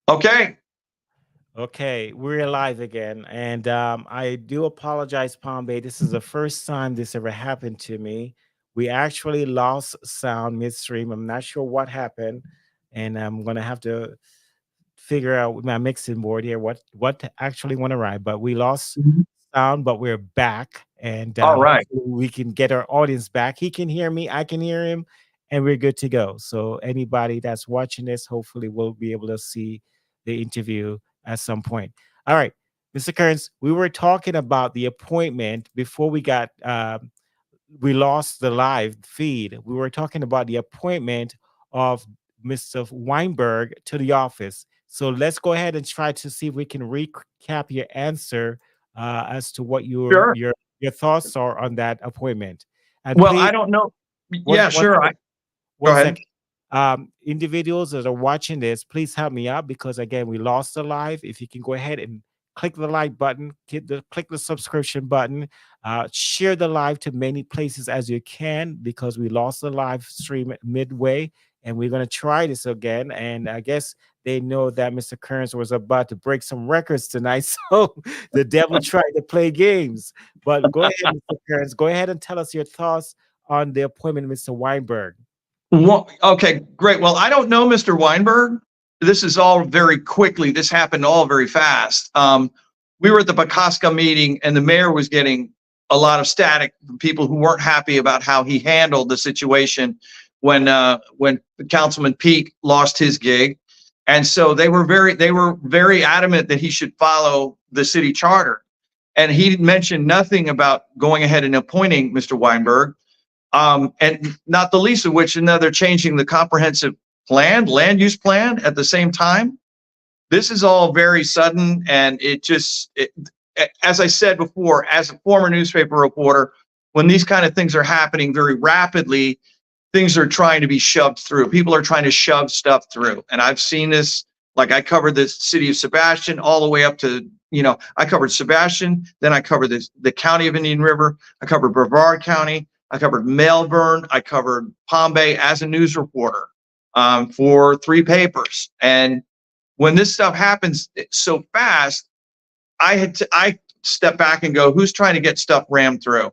Okay. Okay, we're live again, and I do apologize, Palm Bay. This is the first time this ever happened to me. We actually lost sound midstream. I'm not sure what happened, and I'm gonna have to figure out with my mixing board here what actually went awry. But we lost Mhm. sound, but we're back, and All right. hopefully we can get our audience back. He can hear me, I can hear him, and we're good to go. So anybody that's watching this, hopefully, will be able to see the interview at some point. All right, Mr. Kearns, we were talking about the appointment before we lost the live feed. We were talking about the appointment of Mr. Weinberg to the office. So let's go ahead and try to see if we can recap your answer as to what Sure. your thoughts are on that appointment. And Well, please, I don't know. one Yeah, one sure. second, Go one ahead. second. Individuals that are watching this, please help me out because again, we lost the live. If you can go ahead and click the like button, click the subscription button, share the live to many places as you can because we lost the live stream midway, and we're gonna try this again. And I guess they know that Mr. Kearns was about to break some records tonight, so the devil tried to play games. But go ahead, Mr. Kearns, go ahead and tell us your thoughts on the appointment, Mr. Weinberg. Okay, great. Well, I don't know Mr. Weinberg. This is all very quickly. This happened all very fast. We were at the Bakaska meeting, and the mayor was getting a lot of static from people who weren't happy about how he handled the situation when Councilman Peake lost his gig, and so they were very adamant that he should follow the city charter. And he mentioned nothing about going ahead and appointing Mr. Weinberg, and not the least of which, they're changing the comprehensive plan, land use plan at the same time. This is all very sudden, and as I said before, as a former newspaper reporter, when these kind of things are happening very rapidly, things are trying to be shoved through. People are trying to shove stuff through, and I've seen this. Like I covered the city of Sebastian all the way up to, I covered Sebastian, then I covered the county of Indian River, I covered Brevard County, I covered Melbourne, I covered Palm Bay as a news reporter, for 3 papers. And when this stuff happens so fast, I step back and go, who's trying to get stuff rammed through?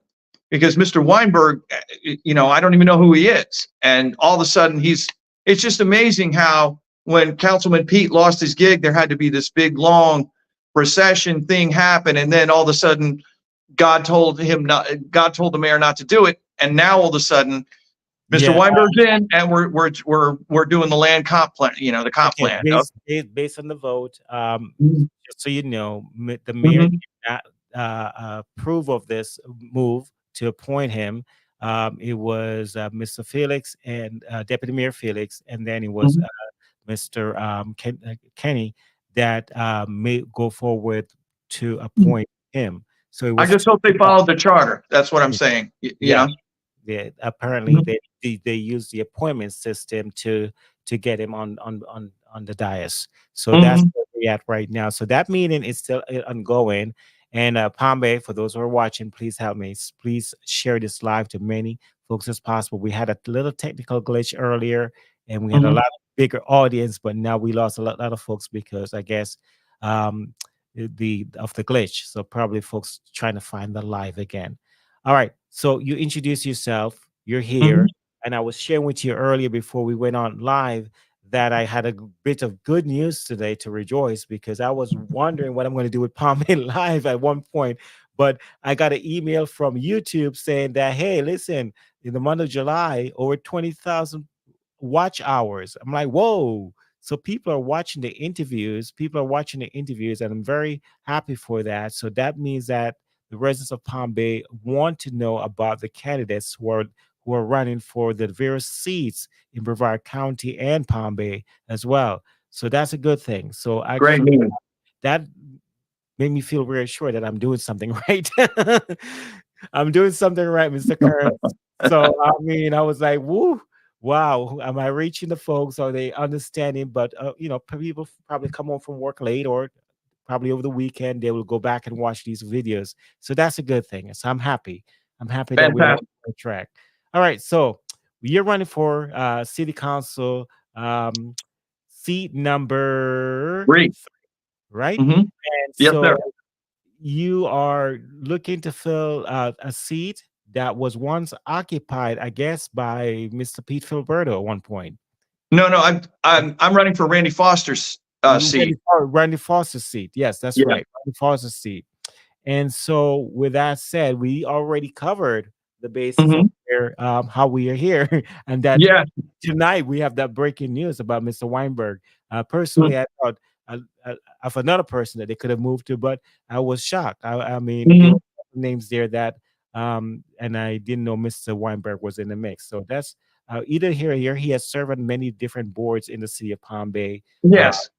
Because Mr. Weinberg, I don't even know who he is, and all of a sudden it's just amazing how when Councilman Pete lost his gig, there had to be this big long procession thing happen, and then all of a sudden God told the mayor not to do it, and now all of a sudden Mr. Yeah. Weinberg's in, and we're doing the land comp plan, the comp Okay. plan. Based on the vote, Mhm. just so you know, the mayor did Mhm. not approve of this move to appoint him. It was Mr. Felix and Deputy Mayor Felix, and then it was Mhm. Mr. Kenny that may go forward to appoint him. So it I was just two. hope they followed the charter. That's what I'm Yeah. saying. Yeah. Yeah, apparently Mhm. they use the appointment system to get him on the dais. So that's Mhm. where we're at right now. So that meeting is still ongoing. And Palme, for those who are watching, please help me. Please share this live to many folks as possible. We had a little technical glitch earlier, and we had a Mhm. lot of bigger audience, but now we lost a lot of folks because I guess um, the glitch. So probably folks trying to find the live again. All right. So you introduce yourself. You're here. Mhm. And I was sharing with you earlier before we went on live that I had a bit of good news today to rejoice because I was wondering what I'm going to do with Palm Live at one point. But I got an email from YouTube saying that, hey, listen, in the month of July, over 20,000 watch hours. I'm like, whoa. So people are watching the interviews. People are watching the interviews, and I'm very happy for that. So that means that the residents of Palm Bay want to know about the candidates who are running for the various seats in Brevard County and Palm Bay as well. So that's a good thing. So Great actually, news. that made me feel reassured that I'm doing something right. I'm doing something right, Mr. Kearns. So I mean, I was like, "Woo, wow! Am I reaching the folks? Are they understanding?" But people probably come home from work late, or probably over the weekend they will go back and watch these videos. So that's a good thing. So I'm happy. I'm happy that we're on Fantastic. the right track. All right, so you're running for city council. Um, seat number Great. 3, right? Hmm. And Yes, sir. so you are looking to fill a seat that was once occupied, I guess, by Mr. Pete Filberto at one point. No, no, I'm running for Randy Foster's seat. Randy Foster's seat. Yes, that's Yeah. right. Randy Foster's seat. And so, with that said, we already covered the basis of Hmm. how we are here, and that Yeah. tonight we have that breaking news about Mr. Weinberg. Mhm. Personally, I thought of another person that they could have moved to, but I was shocked. I mean, there were Mhm. names there that, and I didn't know Mr. Weinberg was in the mix. So that's either here or here. He has served on many different boards in the city of Palm Bay. Yes.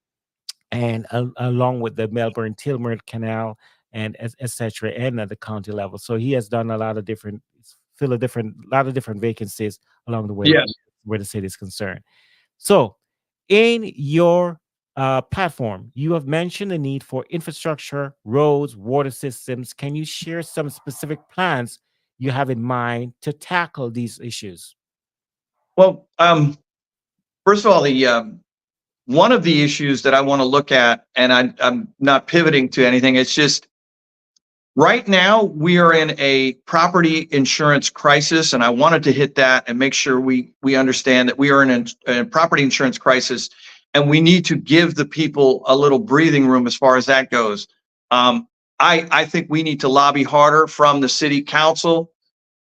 And along with the Melbourne Tilbury Canal and etc. and at the county level. So he has done a lot of different, fill a lot of different vacancies along the way Yes. where the city is concerned. So in your platform, you have mentioned the need for infrastructure, roads, water systems. Can you share some specific plans you have in mind to tackle these issues? Well, first of all, the one of the issues that I want to look at, and I'm not pivoting to anything. It's just right now we are in a property insurance crisis, and I wanted to hit that and make sure we understand that we are in a property insurance crisis, and we need to give the people a little breathing room as far as that goes. Um, I think we need to lobby harder from the city council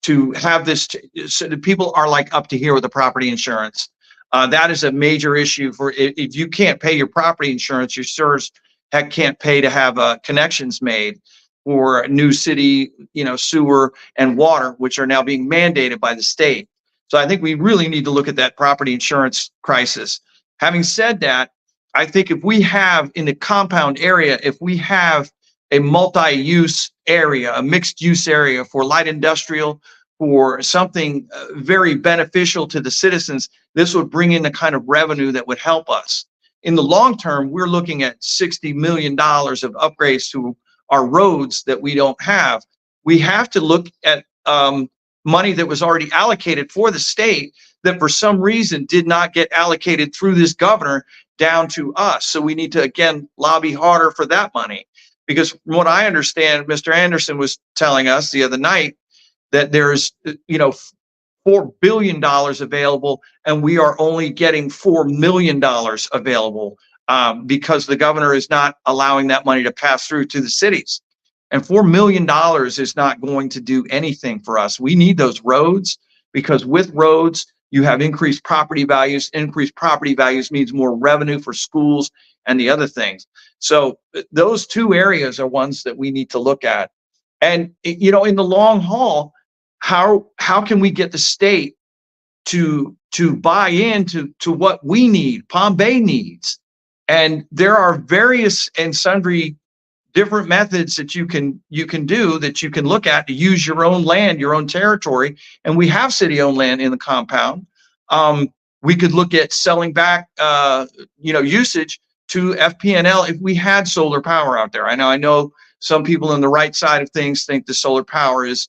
to have this, so that people are like up to here with the property insurance. That is a major issue for, if you can't pay your property insurance, your SIRS heck can't pay to have connections made for new city, sewer and water, which are now being mandated by the state. So I think we really need to look at that property insurance crisis. Having said that, I think if we have in the compound area, if we have a multi-use area, a mixed use area for light industrial, for something very beneficial to the citizens, this would bring in the kind of revenue that would help us. In the long term, we're looking at $60 million of upgrades to our roads that we don't have. We have to look at money that was already allocated for the state that for some reason did not get allocated through this governor down to us. So we need to, again, lobby harder for that money. Because from what I understand, Mr. Anderson was telling us the other night that there's, $4 billion available, and we are only getting $4 million available because the governor is not allowing that money to pass through to the cities. And $4 million is not going to do anything for us. We need those roads, because with roads, you have increased property values. Increased property values means more revenue for schools and the other things. So those two areas are ones that we need to look at. And in the long haul, how can we get the state to buy into what we need, Palm Bay needs? And there are various and sundry different methods that you can do, that you can look at to use your own land, your own territory. And we have city-owned land in the compound. We could look at selling back usage to FP&L if we had solar power out there. I know some people on the right side of things think the solar power is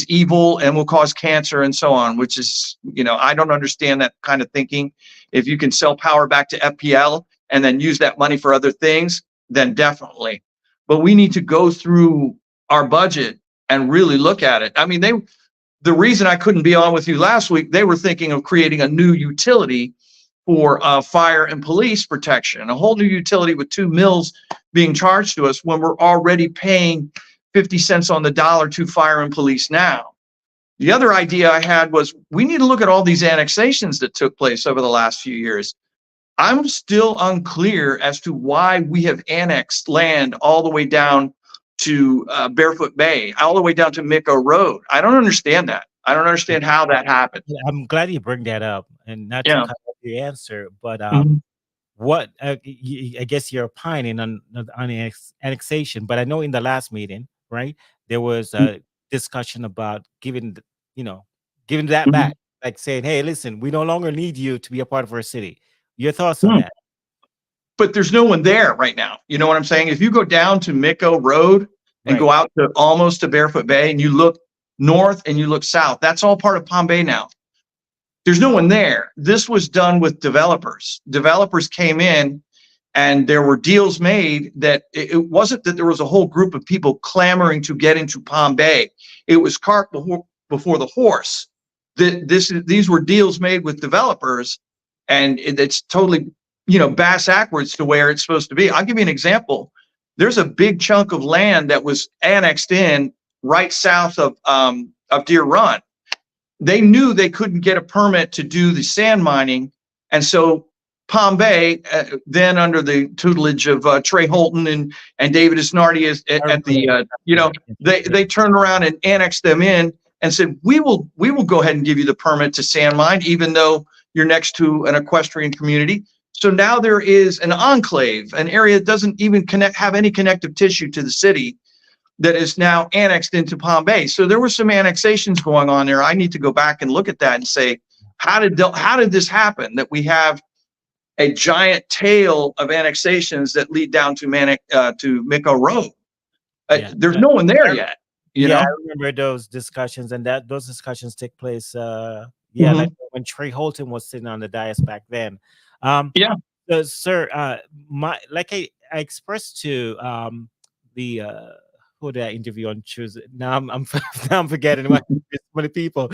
evil and will cause cancer and so on, which is, I don't understand that kind of thinking. If you can sell power back to FPL and then use that money for other things, then definitely. But we need to go through our budget and really look at it. I mean, the reason I couldn't be on with you last week, they were thinking of creating a new utility for fire and police protection, a whole new utility with 2 mills being charged to us when we're already paying 50 cents on the dollar to fire and police now. The other idea I had was we need to look at all these annexations that took place over the last few years. I'm still unclear as to why we have annexed land all the way down to Barefoot Bay, all the way down to Micco Road. I don't understand that. I don't understand how that happened. Yeah, I'm glad you bring that up, and not to Yeah. cut off your answer, but Mhm. what I guess you're opining on annexation. But I know in the last meeting, right, there was a discussion about giving that Mhm. back, like saying, "Hey, listen, we no longer need you to be a part of our city." Your thoughts on Mhm. that? But there's no one there right now. You know what I'm saying? If you go down to Micco Road and go Right. out to almost to Barefoot Bay and you look north and you look south, that's all part of Palm Bay now. there's no one there. This was done with developers. Developers came in and there were deals made that it wasn't that there was a whole group of people clamoring to get into Palm Bay. It was cart before the horse. These were deals made with developers, and it's totally, bass backwards to where it's supposed to be. I'll give you an example. There's a big chunk of land that was annexed in right south of Deer Run. They knew they couldn't get a permit to do the sand mining, and so Palm Bay, then under the tutelage of Trey Holton and David Isnardi at the, they turned around and annexed them in and said, we will go ahead and give you the permit to sand mine, even though you're next to an equestrian community. So now there is an enclave, an area that doesn't even have any connective tissue to the city, that is now annexed into Palm Bay. So there were some annexations going on there. I need to go back and look at that and say, how did this happen, that we have a giant tail of annexations that lead down to Micco Road? There's no one there yet. You know? I remember those discussions, and those discussions take place. Like when Trey Holton was sitting on the dais back then. Sir, I expressed to the who did I interview on Tuesday? Now I'm forgetting many people.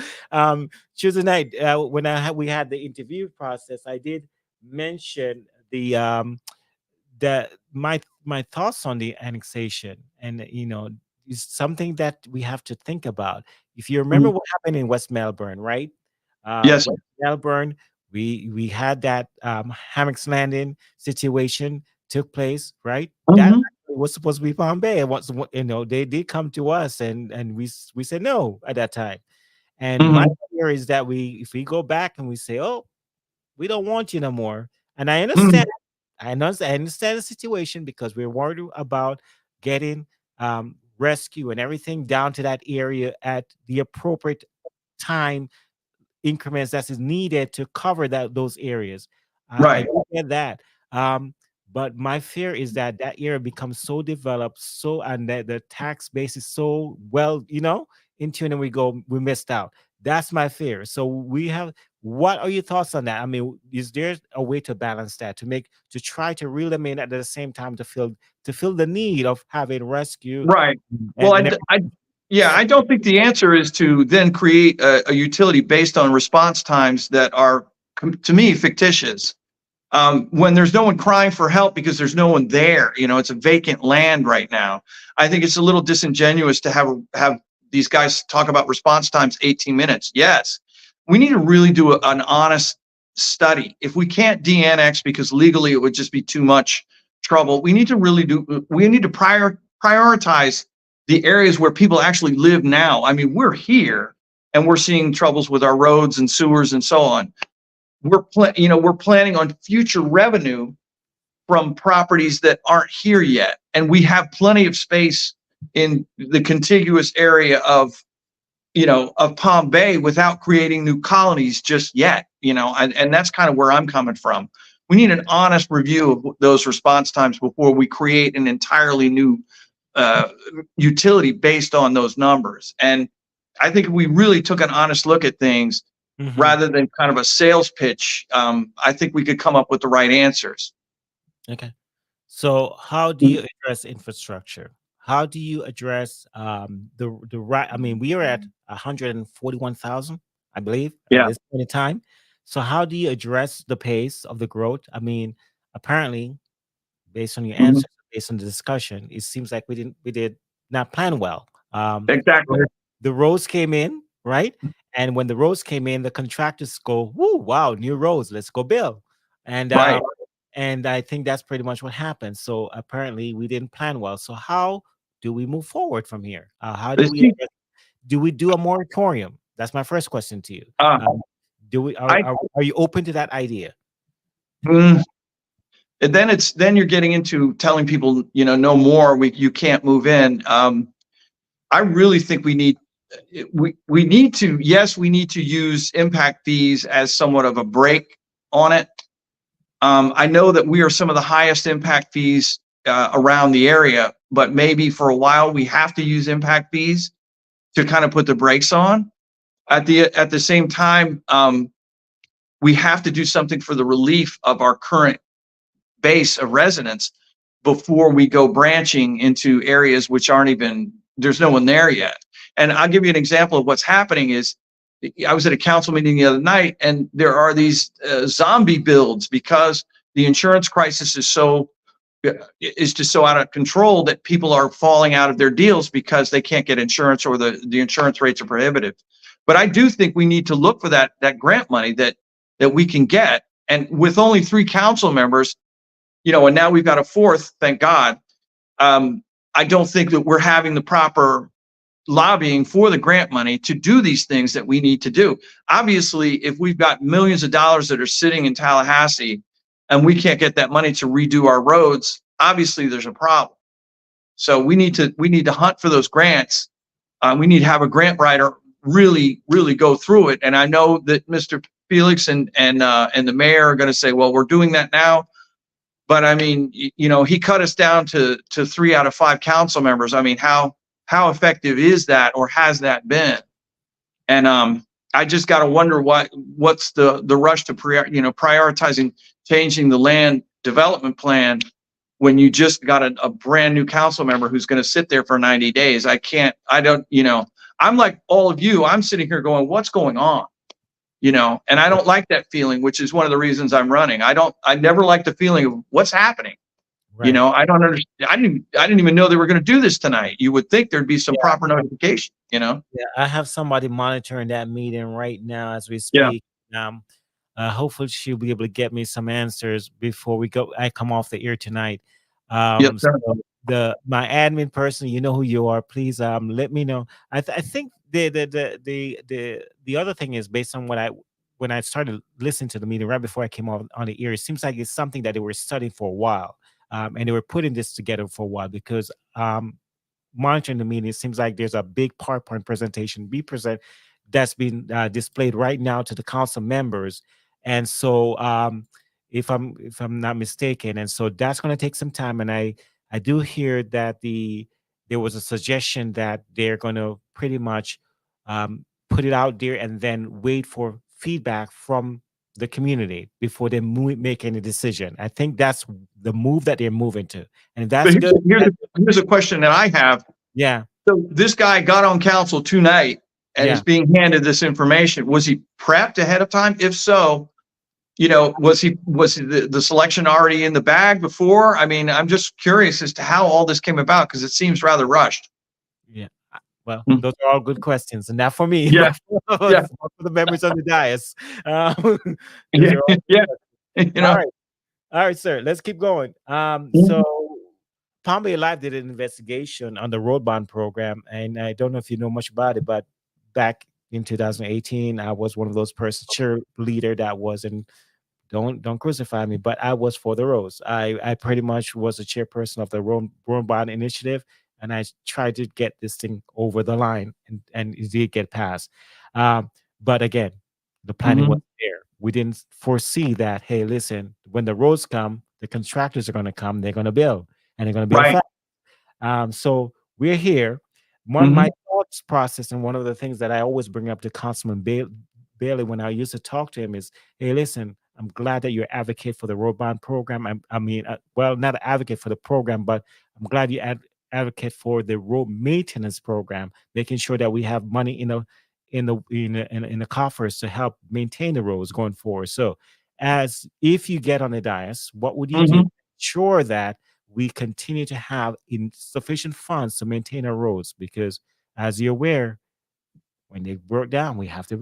Tuesday night when we had the interview process, I did mention my thoughts on the annexation, and is something that we have to think about. If you remember what happened in West Melbourne, right? Yes. West Melbourne, we had that Hammocks Landing situation took place, right? That was supposed to be Palm Bay, and they did come to us, and we said no at that time. And my fear is that if we go back and we say, oh, we don't want you no more, and I understand. I understand the situation, because we're worried about getting rescue and everything down to that area at the appropriate time increments that is needed to cover those areas. I get that. But my fear is that area becomes so developed, and that the tax base is so well, in tune, and we missed out. That's my fear. So what are your thoughts on that? I mean, is there a way to balance that, to try to reel them in at the same time, to feel the need of having rescue? Right. Well, I don't think the answer is to then create a utility based on response times that are, to me, fictitious. When there's no one crying for help because there's no one there, it's a vacant land right now. I think it's a little disingenuous to have these guys talk about response times 18 minutes. Yes, we need to really do an honest study. If we can't de-annex because legally it would just be too much trouble, we need to prioritize the areas where people actually live now. I mean, we're here and we're seeing troubles with our roads and sewers and so on. We're planning on future revenue from properties that aren't here yet, and we have plenty of space in the contiguous area of Palm Bay without creating new colonies just yet. And that's kind of where I'm coming from. We need an honest review of those response times before we create an entirely new utility based on those numbers. And I think if we really took an honest look at things, rather than kind of a sales pitch, I think we could come up with the right answers. Okay. So how do you address infrastructure? How do you address the right? I mean, we are at 141,000, I believe, at this point in time. So how do you address the pace of the growth? I mean, apparently, based on your answers, based on the discussion, it seems like we did not plan well. Exactly. The roads came in, right? And when the roads came in, the contractors go, "Woo, wow, new roads, let's go build." And and I think that's pretty much what happened. So apparently, we didn't plan well. So how do we move forward from here? How do we do a moratorium? That's my first question to you. Are you open to that idea? And then you're getting into telling people, no more. You can't move in. I really think we need to use impact fees as somewhat of a break on it. I know that we are some of the highest impact fees around the area, but maybe for a while we have to use impact fees to kind of put the brakes on. At the same time, we have to do something for the relief of our current base of residents before we go branching into areas which aren't even, there's no one there yet. And I'll give you an example of what's happening is, I was at a council meeting the other night, and there are these zombie builds because the insurance crisis is just so out of control that people are falling out of their deals because they can't get insurance, or the insurance rates are prohibitive. But I do think we need to look for that grant money that we can get. And with only 3 council members, and now we've got a 4th, thank God. I don't think that we're having the proper lobbying for the grant money to do these things that we need to do. Obviously, if we've got millions of dollars that are sitting in Tallahassee and we can't get that money to redo our roads, obviously there's a problem. So we need to hunt for those grants. We need to have a grant writer really go through it. And I know that Mr. Felix and the mayor are going to say, well, we're doing that now. But I mean, he cut us down to 3 out of 5 council members. I mean, how effective is that, or has that been? And I just got to wonder what's the rush to prioritizing changing the land development plan when you just got a brand new council member who's going to sit there for 90 days. I'm like all of you. I'm sitting here going, what's going on? And I don't like that feeling, which is one of the reasons I'm running. I never like the feeling of what's happening. Right. I don't understand. I didn't even know they were going to do this tonight. You would think there'd be some proper notification, Yeah, I have somebody monitoring that meeting right now as we speak. Yeah. Hopefully she'll be able to get me some answers before I come off the air tonight. Yes, sir. So my admin person, you know who you are. Please let me know. I think the other thing is, based on when I started listening to the meeting right before I came on the air, it seems like it's something that they were studying for a while. And they were putting this together for a while, because monitoring the meeting, it seems like there's a big PowerPoint presentation that's been displayed right now to the council members. And so if I'm not mistaken, and so that's going to take some time. And I do hear that there was a suggestion that they're going to pretty much put it out there and then wait for feedback from the community before they make any decision. I think that's the move that they're moving to, and that's good. Here's a question that I have. Yeah. So this guy got on council tonight and is being handed this information. Was he prepped ahead of time? If so, was the selection already in the bag before? I mean, I'm just curious as to how all this came about, because it seems rather rushed. Yeah. Well, those are all good questions, and not for me. Yeah. For the members on the dais. All right, sir. Let's keep going. So Palm Bay Live did an investigation on the road bond program, and I don't know if you know much about it, but back in 2018, I was one of those cheerleader that was in. Don't crucify me, but I was for the roads. I pretty much was a chairperson of the road bond initiative. And I tried to get this thing over the line, and it did get passed. But again, the planning wasn't there. We didn't foresee that, hey, listen, when the roads come, the contractors are going to come, they're going to build, and they're going to build fast. So we're here. My thoughts process, and one of the things that I always bring up to Councilman Bailey when I used to talk to him is, hey, listen, I'm glad that you're advocate for the road bond program. I mean, not an advocate for the program, but I'm glad you advocate for the road maintenance program, making sure that we have money in the coffers to help maintain the roads going forward. So, as if you get on the dais, what would you do to ensure that we continue to have sufficient funds to maintain our roads? Because, as you're aware, when they broke down, we have to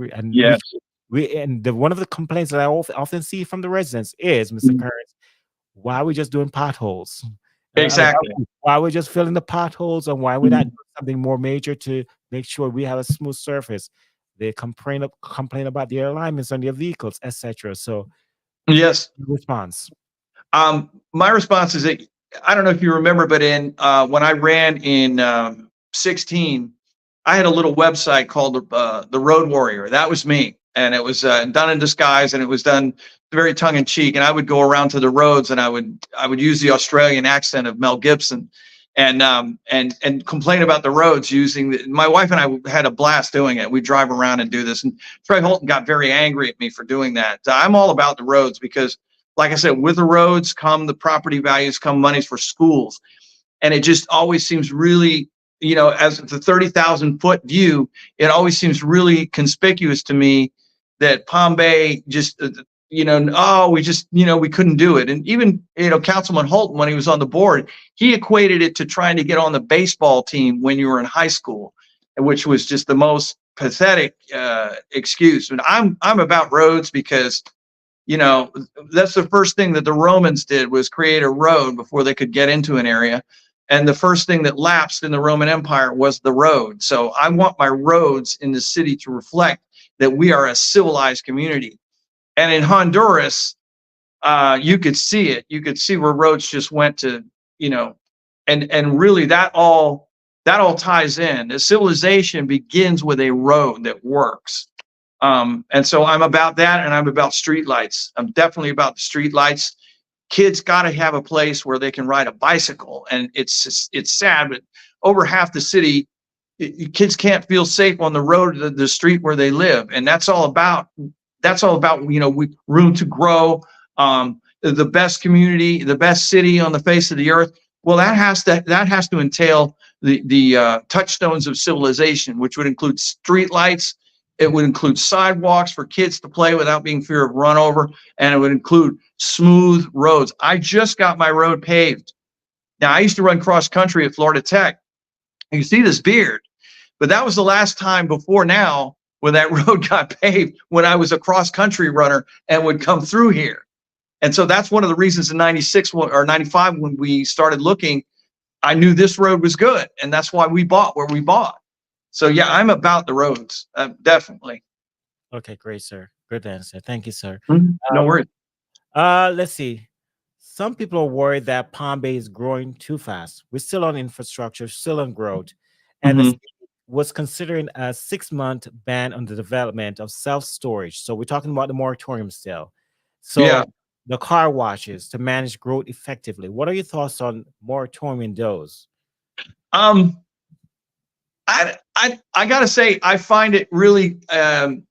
one of the complaints that I often see from the residents is, Mr. Kearns, why are we just doing potholes? Exactly. Why we're just filling the potholes, and why we're not doing something more major to make sure we have a smooth surface. They complain about the alignments on their vehicles, etc. So, yes. Response. My response is that, I don't know if you remember, but when I ran in 16, I had a little website called the Road Warrior. That was me, and it was done in disguise, and it was done very tongue in cheek. And I would go around to the roads, and I would use the Australian accent of Mel Gibson, and complain about the roads using my wife and I had a blast doing it. We drive around and do this. And Trey Holton got very angry at me for doing that. I'm all about the roads because, like I said, with the roads come the property values, come monies for schools. And it just always seems really, as the 30,000 foot view, it always seems really conspicuous to me that Palm Bay just, we couldn't do it. And even, Councilman Holton, when he was on the board, he equated it to trying to get on the baseball team when you were in high school, which was just the most pathetic excuse. And I'm about roads because, that's the first thing that the Romans did was create a road before they could get into an area. And the first thing that lapsed in the Roman Empire was the road. So I want my roads in the city to reflect that we are a civilized community. And in Honduras, you could see it. You could see where roads just went to, and really that all ties in. The civilization begins with a road that works. And so I'm about that, and I'm about streetlights. I'm definitely about the streetlights. Kids got to have a place where they can ride a bicycle, and it's sad, but over half the city, kids can't feel safe on the road, the street where they live, and that's all about room to grow, the best community, the best city on the face of the earth. Well, that has to entail the touchstones of civilization, which would include streetlights. It would include sidewalks for kids to play without being fear of run over, and it would include smooth roads. I just got my road paved. Now, I used to run cross country at Florida Tech. You can see this beard, but that was the last time before now when that road got paved, when I was a cross country runner and would come through here. And so that's one of the reasons in 96 or 95, when we started looking, I knew this road was good. And that's why we bought where we bought. So yeah, I'm about the roads, definitely. Okay, great, sir. Good answer. Thank you, sir. No worries. Let's see. Some people are worried that Palm Bay is growing too fast. We're still on infrastructure, still on growth. And the city was considering a 6-month ban on the development of self-storage. So we're talking about the moratorium still. So Yeah. the car washes to manage growth effectively. What are your thoughts on moratorium in those? I gotta say, I find it really,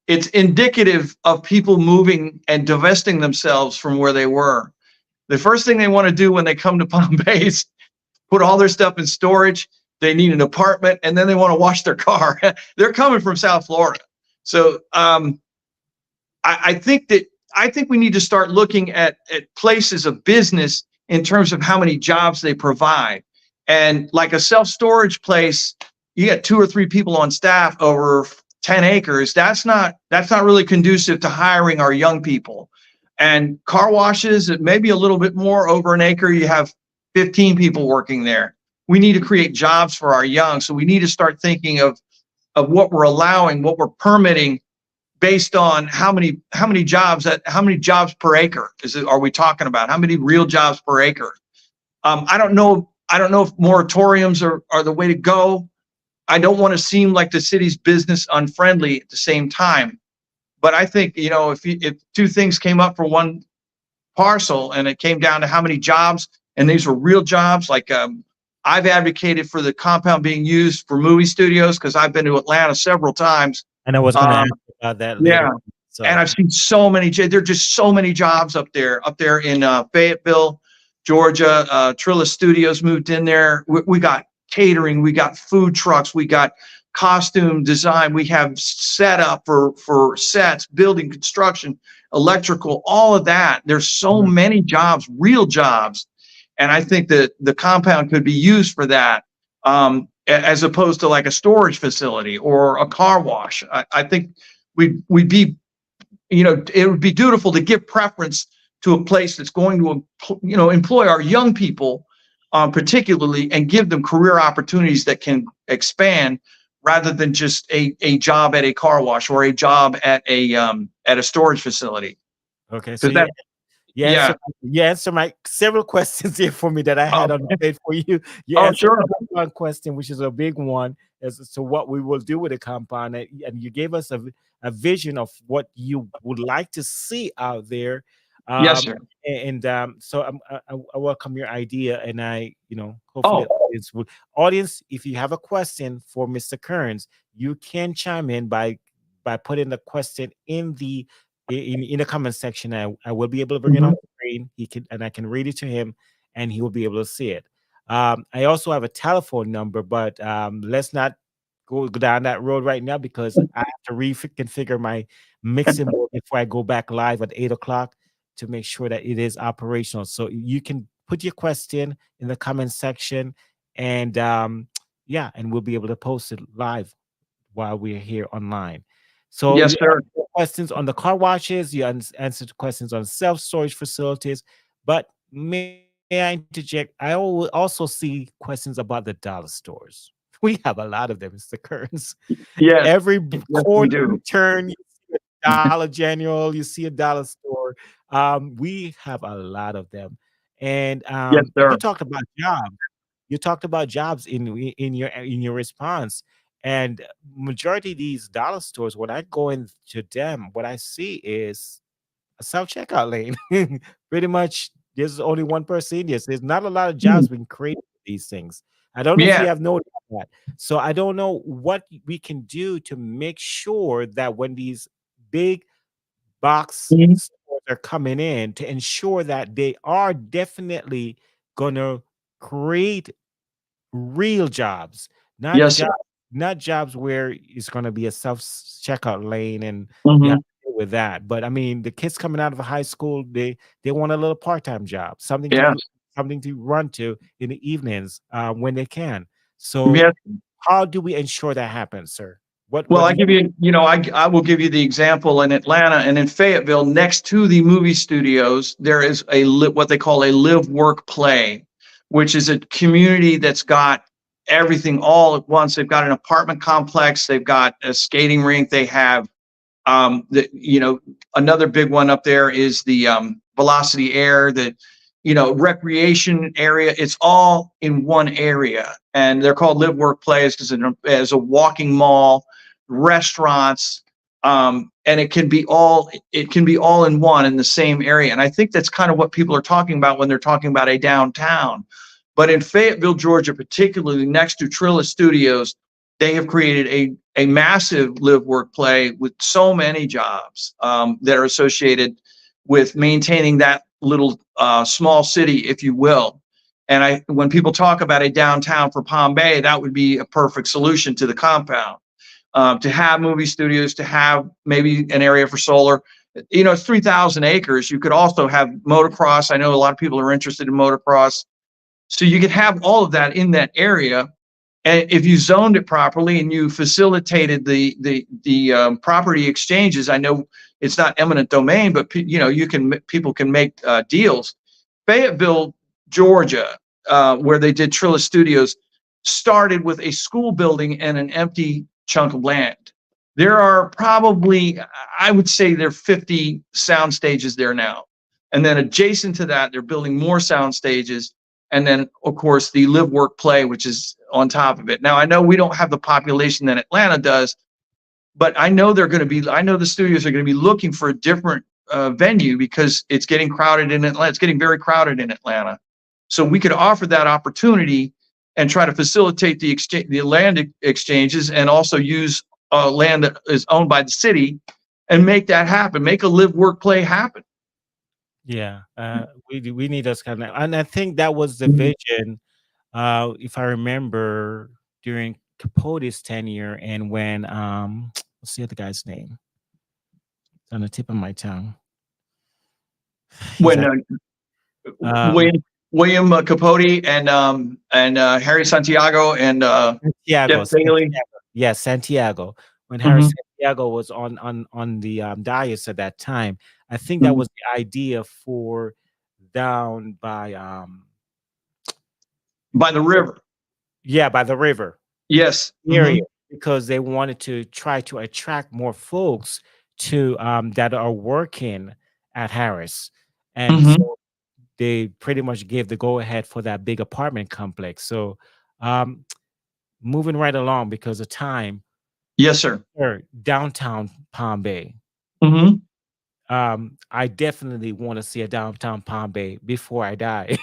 it's indicative of people moving and divesting themselves from where they were. The first thing they want to do when they come to Palm Bay is put all their stuff in storage. They need an apartment, and then they want to wash their car. They're coming from South Florida. So I think we need to start looking at places of business in terms of how many jobs they provide. And like a self-storage place, you get 2 or 3 people on staff over 10 acres. That's not really conducive to hiring our young people. And car washes, it may be a little bit more. Over an acre, you have 15 people working there. We need to create jobs for our young. So we need to start thinking of what we're allowing, what we're permitting, based on how many jobs per acre are we talking about? How many real jobs per acre? I don't know if moratoriums are the way to go. I don't want to seem like the city's business unfriendly at the same time. But I think, if 2 things came up for one parcel and it came down to how many jobs, and these were real jobs, like I've advocated for the compound being used for movie studios because I've been to Atlanta several times. And I was going to ask about that later. Yeah. So. And I've seen so many, there are just so many jobs up there in Fayetteville, Georgia. Trilla Studios moved in there. We got catering, we got food trucks, we got costume design, we have setup for sets, building construction, electrical, all of that. There's so many jobs, real jobs. And I think that the compound could be used for that, as opposed to like a storage facility or a car wash. I think we'd be, it would be dutiful to give preference to a place that's going to, employ our young people, particularly, and give them career opportunities that can expand, rather than just a job at a car wash or a job at a storage facility. Okay, so you answered my several questions here for me that I had on the page for you. You answered one question, which is a big one, as to what we will do with the compound, and you gave us a vision of what you would like to see out there. Yes, sir. And so I welcome your idea, and hopefully, Oh, audience, if you have a question for Mr. Kearns, you can chime in by putting the question in the comment section. I will be able to bring it on mhm. the screen. I can read it to him, and he will be able to see it. I also have a telephone number, but let's not go down that road right now because I have to reconfigure my mixing board before I go back live at 8 o'clock to make sure that it is operational. So you can put your question in the comment section, and yeah, and we'll be able to post it live while we're here online. So Yes, you sir. answer questions on the car washes, you answered questions on self-storage facilities, but may I interject? Also see questions about the dollar stores. We have a lot of them, Mr. Kearns. Yes, Every yes, corner we you do. turn, you see a Dollar General, you see a dollar store. We have a lot of them. And Yes, you sir. talked about jobs. You talked about jobs in your response. And majority of these dollar stores, when I go into them, what I see is a self-checkout lane. Pretty much there's only one person in this. There's not a lot of Mm. jobs being created with these things. I don't know if Yeah. you have noticed that. So I don't know what we can do to make sure that when these big box Mhm. stores are coming in, to ensure that they are definitely gonna create real jobs, not Yes, sir. jobs, not jobs where it's gonna be a self-checkout lane and you have Mhm. to deal with that. But I mean, the kids coming out of high school, they want a little part-time job, Yes. something to run to in the evenings when they can. So Yes. how do we ensure that happens, sir? Well, What I do you give you, I will give you the example in Atlanta and in Fayetteville, next to the movie studios, there is what they call a live, work, play, which is a community that's got everything all at once. They've got an apartment complex, they've got a skating rink, they have another big one up there is the Velocity Air, the recreation area. It's all in one area, and they're called live, work, plays because as a walking mall, restaurants, and it can be all in one in the same area. And I think that's kind of what people are talking about when they're talking about a downtown. But in Fayetteville, Georgia, particularly next to Trilla Studios, they have created a massive live, work, play with so many jobs that are associated with maintaining that little small city, if you will. And when people talk about a downtown for Palm Bay, that would be a perfect solution to the compound. To have movie studios, to have maybe an area for solar. It's 3,000 acres. You could also have motocross. I know a lot of people are interested in motocross. So you could have all of that in that area, and if you zoned it properly and you facilitated the property exchanges. I know it's not eminent domain, but people can make deals. Fayetteville, Georgia, where they did Trilla Studios, started with a school building and an empty chunk of land. There are probably, I would say, there are 50 sound stages there now. And then adjacent to that, they're building more sound stages. And then, of course, the live, work, play, which is on top of it. Now, I know we don't have the population that Atlanta does, but I know the studios are going to be looking for a different venue because it's getting crowded in Atlanta. It's getting very crowded in Atlanta. So we could offer that opportunity and try to facilitate the land exchanges, and also use land that is owned by the city and make that happen. Make a live, work, play happen. Yeah, we need those kind of, and I think that was the Mhm. vision. If I remember during Capote's tenure, and when what's the other guy's name? It's on the tip of my tongue. He's When at um William Capote and Harry Santiago and Jeff Bailey. Santiago. Yes, Santiago. When Harry Mhm. Santiago was on the dais at that time, I think that Mhm. was the idea for down by By the river. yeah, by the river Yes. area, Mhm. because they wanted to try to attract more folks to that are working at Harris. And Mhm. so they pretty much gave the go ahead for that big apartment complex. So um moving right along because of time, Yes, sir. or downtown Palm Bay. Mhm. I definitely want to see a downtown Palm Bay before I die.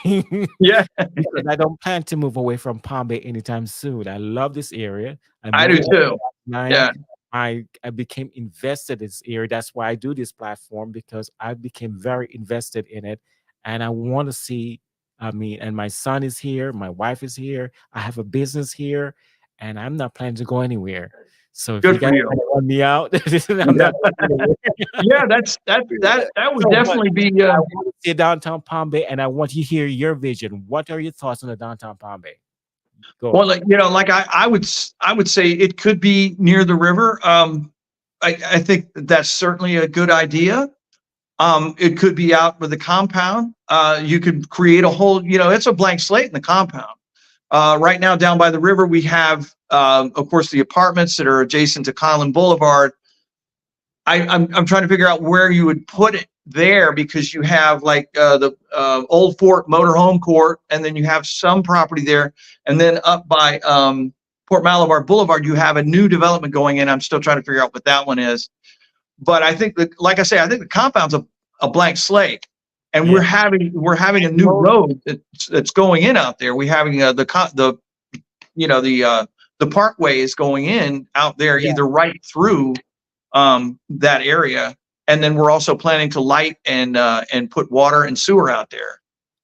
Yeah, Because I don't plan to move away from Palm Bay anytime soon. I love this area. I I moved do there too. nine. Yeah, I became invested in this area. That's why I do this platform, because I became very invested in it, and I want to see. I mean, and my son is here. My wife is here. I have a business here, and I'm not planning to go anywhere. So if you good for guys you. want to run me out, I'm Yeah, not going anywhere. yeah, that would So, but definitely be. I want to see downtown Palm Bay, and I want you to hear your vision. What are your thoughts on the downtown Palm Bay? Go. Well, like, like I would say it could be near the river. I think that's certainly a good idea. It could be out with the compound. You could create a whole, it's a blank slate in the compound. Right now, down by the river, we have, of course, the apartments that are adjacent to Conlin Boulevard. I'm trying to figure out where you would put it there, because you have like the Old Fort Motorhome Court, and then you have some property there, and then up by Port Malabar Boulevard, you have a new development going in. I'm still trying to figure out what that one is, but I think that, like I say, I think the compound's a blank slate, and Yeah. we're having a new road that's going in out there. We're having the parkway is going in out there, Yeah. either right through that area, and then we're also planning to light and put water and sewer out there.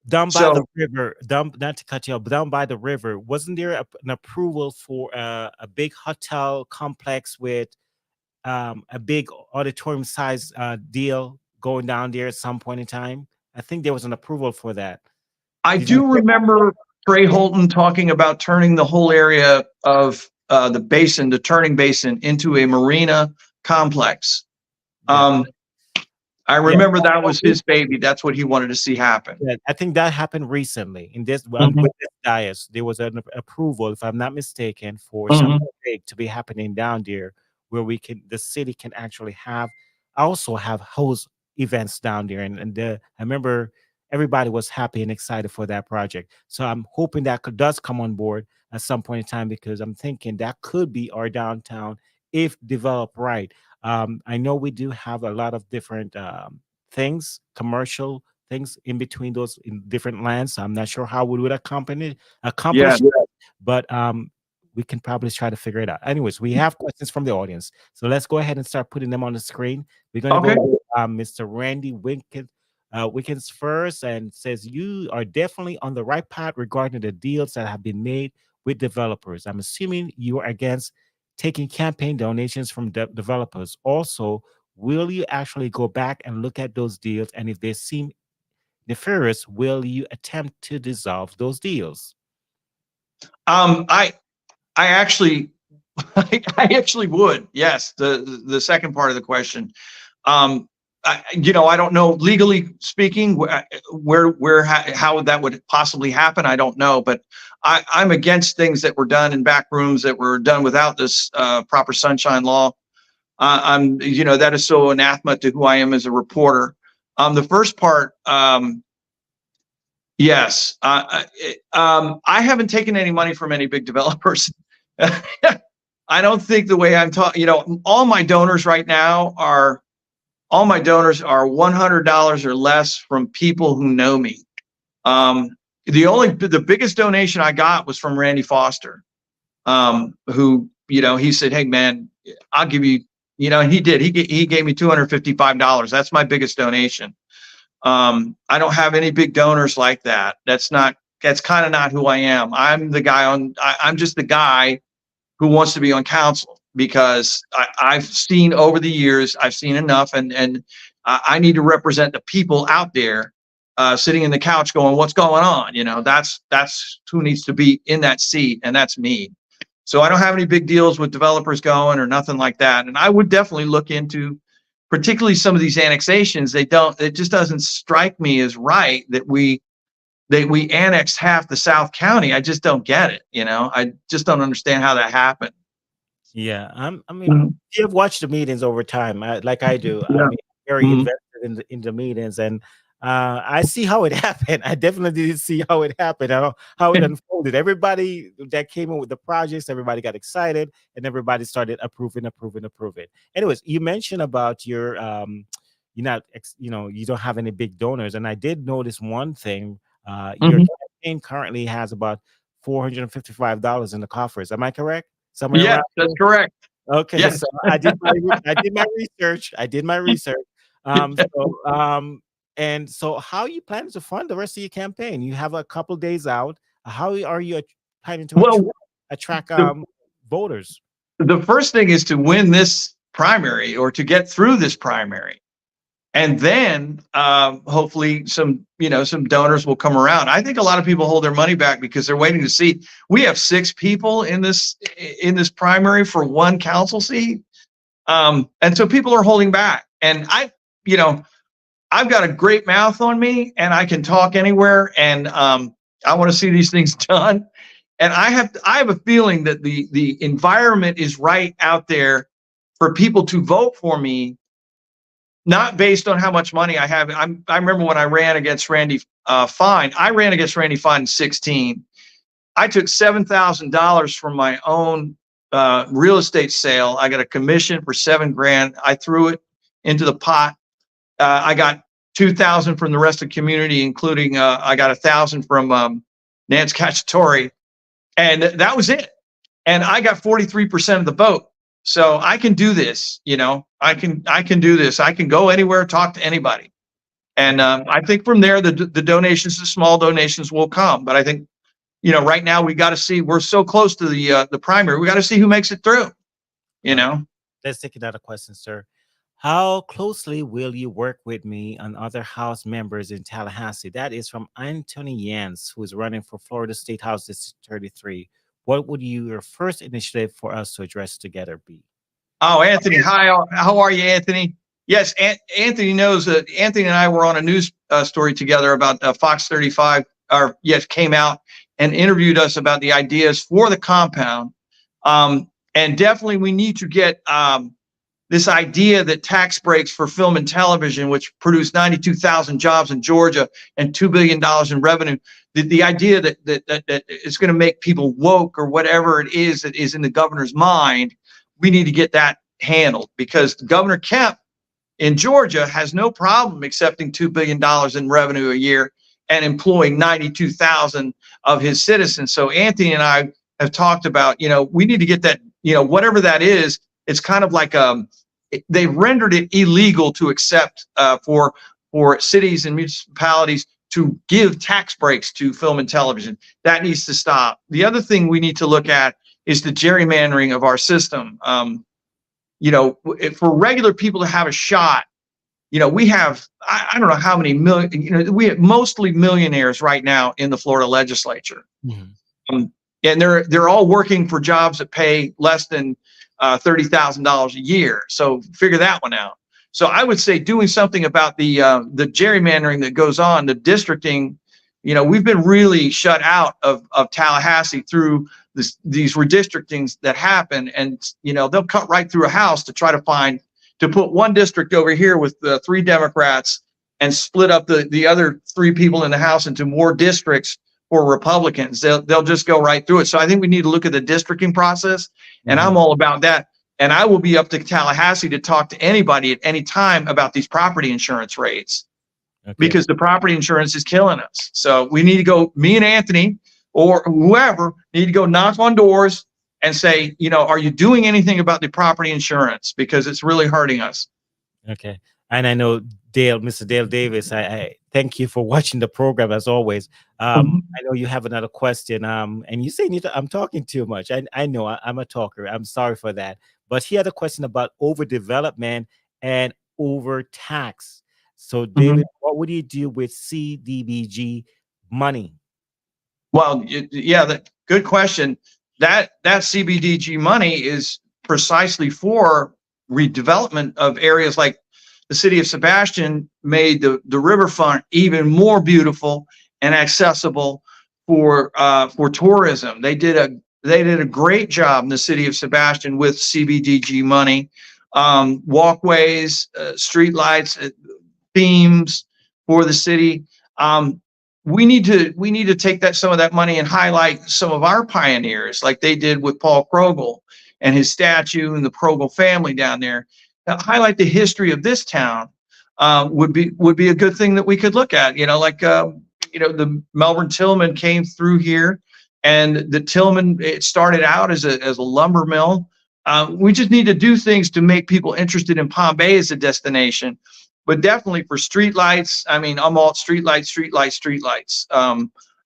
Down by the So river, down, not to cut you off, but down by the river, wasn't there an approval for a big hotel complex with a big auditorium size deal going down there at some point in time? I think there was an approval for that. I Did you do hear about that? remember Trey Holton talking about turning the whole area of the turning basin, into a marina complex. Yeah. Um, I Yeah. remember that was his baby. That's what he wanted to see happen. Yeah, I think that happened recently in this Mhm, with this dais. There was an approval, if I'm not mistaken, for something mhm. big to be happening down there, where the city can actually also have host events down there. And I remember everybody was happy and excited for that project. So I'm hoping that does come on board at some point in time, because I'm thinking that could be our downtown if developed right. I know we do have a lot of different things, commercial things in between those in different lands. So I'm not sure how we would accomplish Yeah. that, but we can probably try to figure it out. Anyways, we have questions from the audience, so let's go ahead and start putting them on the screen. We're going to Okay. go with Mr. Randy Winkins first, and says you are definitely on the right path regarding the deals that have been made with developers. I'm assuming you are against taking campaign donations from developers. Also, will you actually go back and look at those deals, and if they seem nefarious, will you attempt to dissolve those deals? I actually, I actually would. Yes, the second part of the question. Um, I don't know, legally speaking, how that would possibly happen. I don't know, but I'm against things that were done in back rooms, that were done without this proper sunshine law. That is so anathema to who I am as a reporter. The first part, yes, I haven't taken any money from any big developers. I don't think the way I'm talking, all my donors are $100 or less from people who know me. The biggest donation I got was from Randy Foster, who, he said, "Hey man, I'll give you," and he did. He gave me $255. That's my biggest donation. I don't have any big donors like that. That's kind of not who I am. I'm just the guy who wants to be on council, because I've seen over the years, I've seen enough, and I need to represent the people out there, sitting in the couch going, "What's going on?" That's who needs to be in that seat, and that's me. So I don't have any big deals with developers going or nothing like that. And I would definitely look into, particularly some of these annexations. It just doesn't strike me as right that we annexed half the South County. I just don't get it. I just don't understand how that happened. Yeah, I mean, Mhm. you've watched the meetings over time, like I do. I Yeah. mean, very Mhm. invested in the meetings, and I see how it happened. I definitely did see how it happened, how it unfolded. Everybody that came in with the projects, everybody got excited, and everybody started approving. Anyways, you mentioned about you don't have any big donors. And I did notice one thing. Your Mhm. campaign currently has about $455 in the coffers. Am I correct? Somewhere Yes, around that's there? correct. Okay, Yes. so I did my research. I did my research. And so how are you planning to fund the rest of your campaign? You have a couple days out. How are you planning to Well, attract the voters? the first thing is to win this primary or to get through this primary. And then hopefully some donors will come around. I think a lot of people hold their money back because they're waiting to see. We have 6 people in this primary for 1 council seat. And so people are holding back. And I've got a great mouth on me and I can talk anywhere. And I want to see these things done. And I have a feeling that the environment is right out there for people to vote for me, not based on how much money I have. I remember when I ran against Randy Fine. I ran against Randy Fine in 2016. I took $7,000 from my own real estate sale. I got a commission for $7,000. I threw it into the pot. I got 2,000 from the rest of the community, including I got 1,000 from Nance Cacciatore, and that was it. And I got 43% of the vote. So I can do this. I can do this. I can go anywhere, talk to anybody. And I think from there, the donations, the small donations will come. But I think, right now we got to see. We're so close to the primary. We got to see who makes it through. You All right. know. Let's take another question, sir. How closely will you work with me and other House members in Tallahassee? That is from Anthony Yance, who is running for Florida State House District 33. What would your first initiative for us to address together be? Oh, Anthony, hi. How are you, Anthony? Yes, Anthony knows that Anthony and I were on a news story together about Fox 35. Or yes, came out and interviewed us about the ideas for the compound. And definitely, we need to get this idea that tax breaks for film and television, which produced 92,000 jobs in Georgia and $2 billion in revenue, the idea that it's going to make people woke or whatever it is that is in the governor's mind, we need to get that handled because Governor Kemp in Georgia has no problem accepting $2 billion in revenue a year and employing 92,000 of his citizens. So Anthony and I have talked about, we need to get that, whatever that is. It's kind of like they rendered it illegal to accept for cities and municipalities to give tax breaks to film and television. That needs to stop. The other thing we need to look at is the gerrymandering of our system. For regular people to have a shot, we have, I don't know how many million, we have mostly millionaires right now in the Florida legislature. Mm-hmm. And they're all working for jobs that pay less than $30,000 a year. So figure that one out. So I would say doing something about the gerrymandering that goes on, the districting. We've been really shut out of Tallahassee through these redistrictings that happen, and they'll cut right through a house to try to put one district over here with 3 Democrats and split up the other 3 people in the House into more districts for Republicans. They'll just go right through it. So I think we need to look at the districting process, and I'm all about that. And I will be up to Tallahassee to talk to anybody at any time about these property insurance rates, because the property insurance is killing us. So we need to go, me and Anthony or whoever need to go knock on doors and say, are you doing anything about the property insurance? Because it's really hurting us. Okay. And I know Mr. Dale Davis, I thank you for watching the program as always. I know you have another question. And you say I'm talking too much. I know I'm a talker. I'm sorry for that. But he had a question about overdevelopment and overtax. So David, what would you do with CDBG money? Well, yeah, good question. That CBDG money is precisely for redevelopment of areas like the city of Sebastian made the riverfront even more beautiful and accessible for tourism. They did a great job in the city of Sebastian with CBDG money, walkways, street lights, themes for the city. We need to take some of that money and highlight some of our pioneers, like they did with Paul Krogel and his statue and the Krogel family down there. Highlight the history of this town. would be a good thing that we could look at. Like the Melbourne Tillman came through here, and the Tillman, it started out as a lumber mill. We just need to do things to make people interested in Palm Bay as a destination, but definitely for streetlights. I mean, I'm all streetlights.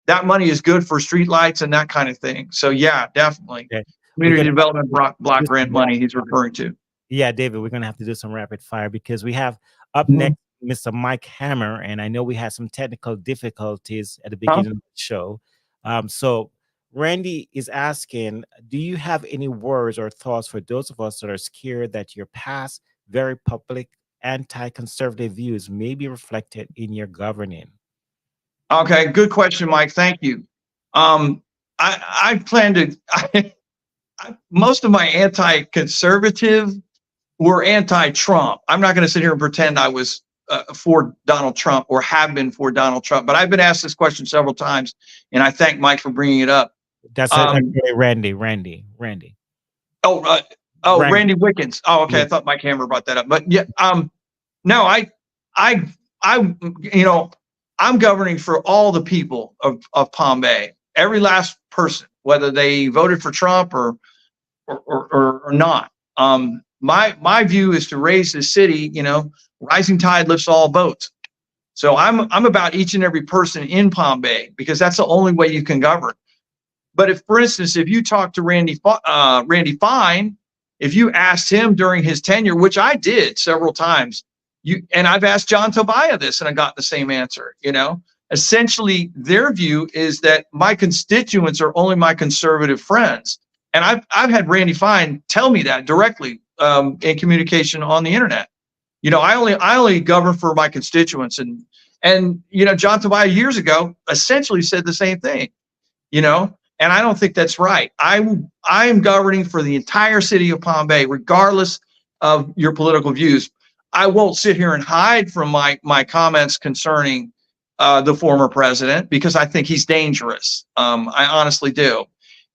That money is good for streetlights and that kind of thing. So yeah, definitely. Okay. Community development block grant money he's referring to. Yeah, David, we're gonna have to do some rapid fire because we have up Mhm. next Mr. Mike Hammer, and I know we had some technical difficulties at the Huh? beginning of the show. So Randy is asking, do you have any words or thoughts for those of us that are scared that your past very public anti-conservative views may be reflected in your governing? Okay, good question, Mike. Thank you. I plan to. Most of my anti-conservative were anti-Trump. I'm not going to sit here and pretend I was for Donald Trump or have been for Donald Trump, but I've been asked this question several times, and I thank Mike for bringing it up. That's actually Randy. Oh, Randy Wickens. Oh, okay. Yeah. I thought Mike Hammer brought that up, but yeah. No, I, I'm governing for all the people of Palm Bay, every last person, whether they voted for Trump or not. My view is to raise the city. Rising tide lifts all boats. So I'm about each and every person in Palm Bay, because that's the only way you can govern. But if, for instance, if you talk to Randy Fine, if you asked him during his tenure, which I did several times, and I've asked John Tobiah this, and I got the same answer. Essentially, their view is that my constituents are only my conservative friends, and I've had Randy Fine tell me that directly in communication on the internet. I only govern for my constituents, and John Tobiah years ago essentially said the same thing. And I don't think that's right. I am governing for the entire city of Palm Bay, regardless of your political views. I won't sit here and hide from my comments concerning the former president, because I think he's dangerous. I honestly do.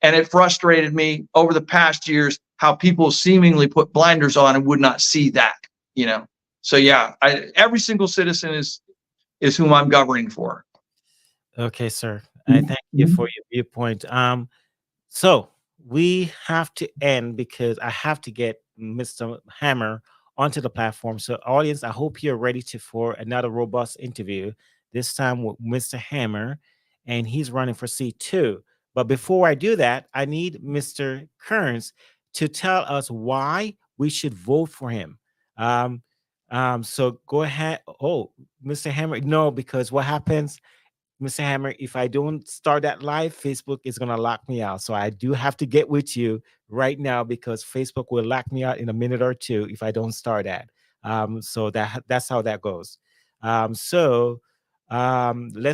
And it frustrated me over the past years how people seemingly put blinders on and would not see that. So yeah, every single citizen is whom I'm governing for. Okay, sir. I thank you for your viewpoint. So we have to end because I have to get Mr. Hammer onto the platform. So, audience, I hope you're ready for another robust interview. This time with Mr. Hammer, and he's running for C2. But before I do that, I need Mr. Kearns to tell us why we should vote for him. So go ahead. Oh, Mr. Hammer, no, because what happens, Mr. Hammer, if I don't start that live, Facebook is going to lock me out. So I do have to get with you right now, because Facebook will lock me out in a minute or two if I don't start that. So that's how that goes. Let's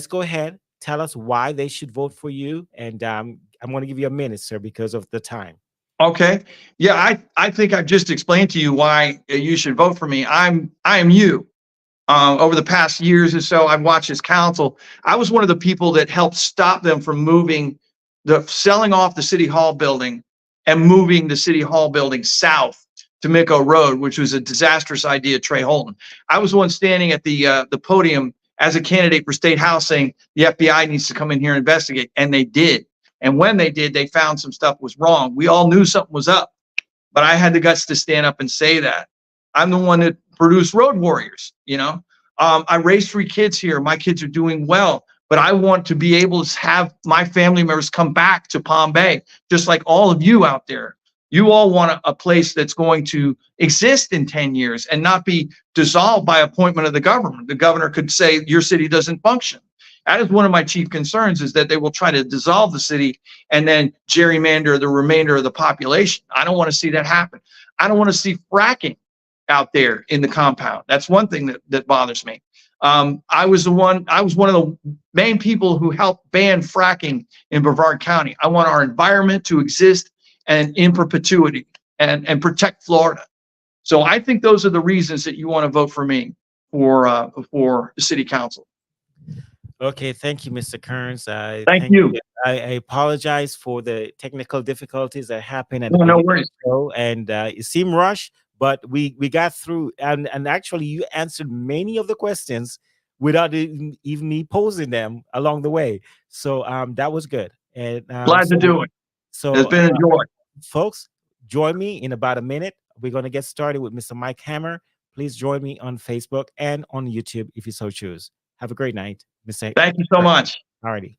go ahead. Tell us why they should vote for you. And I'm going to give you a minute, sir, because of the time. Okay. Yeah, I think I've just explained to you why you should vote for me. I am you. Over the past years or so, I've watched his council. I was one of the people that helped stop them from selling off the city hall building and moving the city hall building south to Micco Road, which was a disastrous idea, Trey Holton. I was the one standing at the podium as a candidate for state house saying the FBI needs to come in here and investigate, and they did. And when they did, they found some stuff was wrong. We all knew something was up, but I had the guts to stand up and say that. I'm the one that produced Road Warriors. I raised 3 kids here. My kids are doing well, but I want to be able to have my family members come back to Palm Bay, just like all of you out there. You all want a place that's going to exist in 10 years and not be dissolved by appointment of the government. The governor could say your city doesn't function. That is one of my chief concerns, is that they will try to dissolve the city and then gerrymander the remainder of the population. I don't want to see that happen. I don't want to see fracking out there in the compound. That's one thing that bothers me. I was one of the main people who helped ban fracking in Brevard County. I want our environment to exist and in perpetuity and protect Florida. So I think those are the reasons that you want to vote for me for the city council. Okay, thank you, Mr. Kearns. Thank you. I apologize for the technical difficulties that happened at No worries. the show, and it seemed rushed, but we got through, and actually you answered many of the questions without even me posing them along the way. So that was good. And Glad to do it. It's so been a joy. folks, join me in about a minute. We're going to get started with Mr. Mike Hammer. Please join me on Facebook and on YouTube if you so choose. Have a great night, Mr. Thank you so much. Alrighty.